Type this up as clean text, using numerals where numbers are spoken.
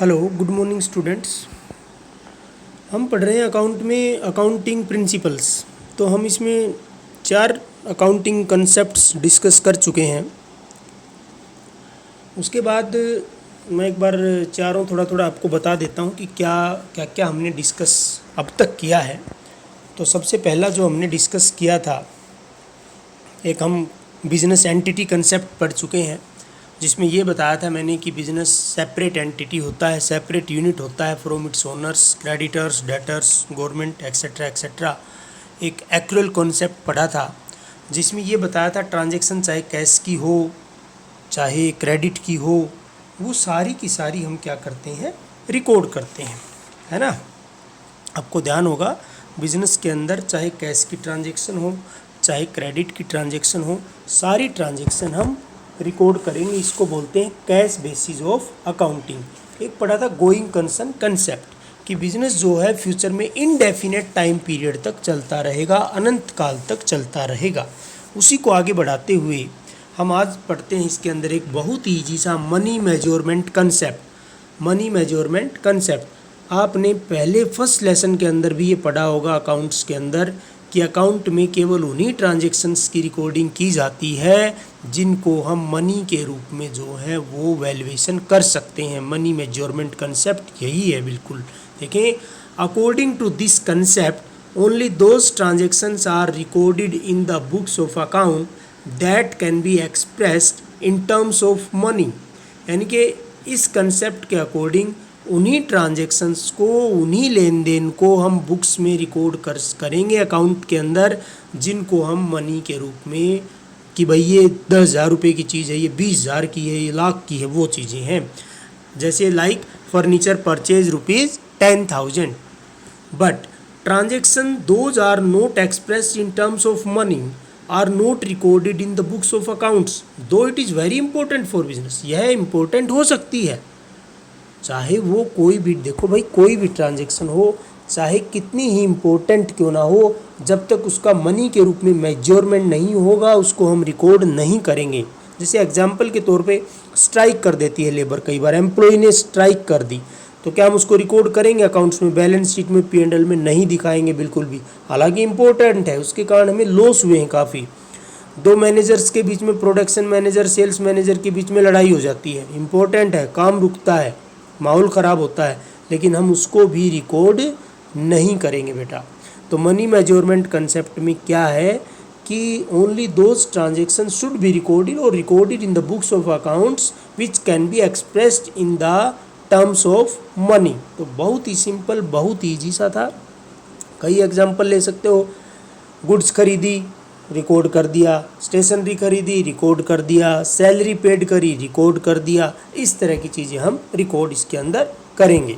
Hello, good morning students. हम पढ़ रहे हैं अकाउंट में अकाउंटिंग प्रिंसिपल्स। तो हम इसमें 4 अकाउंटिंग कंसेप्ट्स डिस्कस कर चुके हैं। उसके बाद मैं एक बार चारों थोड़ा थोड़ा आपको बता देता हूँ कि क्या क्या क्या हमने डिस्कस अब तक किया है। तो सबसे पहला जो हमने डिस्कस किया था, एक हम बिजनेस एंटिटी कंसेप्ट पढ़ चुके हैं, जिसमें ये बताया था मैंने कि बिजनेस सेपरेट एंटिटी होता है, सेपरेट यूनिट होता है from its owners, creditors, debtors, government etcetera etcetera. एक एक्रुअल कॉन्सेप्ट पढ़ा था, जिसमें ये बताया था ट्रांजैक्शन चाहे कैश की हो चाहे क्रेडिट की हो, वो सारी की सारी हम क्या करते हैं, रिकॉर्ड करते हैं, है ना। आपको ध्यान होगा बिजनेस के अंदर चाहे कैश की ट्रांजैक्शन हो चाहे क्रेडिट की ट्रांजैक्शन हो, सारी ट्रांजैक्शन हम रिकॉर्ड करेंगे। इसको बोलते हैं कैश बेसिस ऑफ अकाउंटिंग। एक पढ़ा था गोइंग कंसर्न कंसेप्ट कि बिजनेस जो है फ्यूचर में इनडेफिनेट टाइम पीरियड तक चलता रहेगा, अनंत काल तक चलता रहेगा। उसी को आगे बढ़ाते हुए हम आज पढ़ते हैं इसके अंदर एक बहुत ही ईजी सा money measurement concept. Money measurement concept आपने पहले फर्स्ट लेसन के अंदर भी ये पढ़ा होगा अकाउंट्स के अंदर, कि अकाउंट में केवल उन्हीं ट्रांजैक्शंस की रिकॉर्डिंग की जाती है जिनको हम मनी के रूप में जो है वो वैल्यूएशन कर सकते हैं। मनी मेजरमेंट कंसेप्ट यही है बिल्कुल। देखें, according to this concept only those transactions are recorded in the books of account that can be expressed in terms of money. यानी कि इस कंसेप्ट के अकॉर्डिंग उन्हीं ट्रांजैक्शंस को, उन्हीं लेन देन को हम बुक्स में रिकॉर्ड करेंगे अकाउंट के अंदर, जिनको हम मनी के रूप में, कि भाई ये 10,000 रुपये की चीज़ है, ये 20,000 की है, ये लाख की है, वो चीज़ें हैं। जैसे like furniture purchase ₹10,000, but transaction those are not expressed in terms of money are not recorded in the books of accounts though it is very important for business. यह इंपॉर्टेंट हो सकती है, चाहे वो कोई भी, देखो भाई, कोई भी ट्रांजैक्शन हो, चाहे कितनी ही इम्पोर्टेंट क्यों ना हो, जब तक उसका मनी के रूप में मेजरमेंट नहीं होगा उसको हम रिकॉर्ड नहीं करेंगे। जैसे एग्जांपल के तौर पे स्ट्राइक कर देती है लेबर, कई बार एम्प्लॉय ने स्ट्राइक कर दी, तो क्या हम उसको रिकॉर्ड करेंगे अकाउंट्स में, बैलेंस शीट में, P&L में नहीं दिखाएंगे बिल्कुल भी। हालांकि इंपॉर्टेंट है, उसके कारण हमें लॉस हुए हैं काफ़ी। 2 मैनेजर्स के बीच में, प्रोडक्शन मैनेजर सेल्स मैनेजर के बीच में लड़ाई हो जाती है, इंपॉर्टेंट है, काम रुकता है, माहौल ख़राब होता है, लेकिन हम उसको भी रिकॉर्ड नहीं करेंगे बेटा। तो मनी मेजरमेंट कंसेप्ट में क्या है कि only those transaction should be recorded और recorded in the books of accounts which can be expressed in the terms of money. तो बहुत ही सिंपल, बहुत ही ईजी सा था। कई एग्जाम्पल ले सकते हो, गुड्स खरीदी, रिकॉर्ड कर दिया, स्टेशनरी खरीदी, रिकॉर्ड कर दिया, सैलरी पेड करी, रिकॉर्ड कर दिया। इस तरह की चीज़ें हम रिकॉर्ड इसके अंदर करेंगे।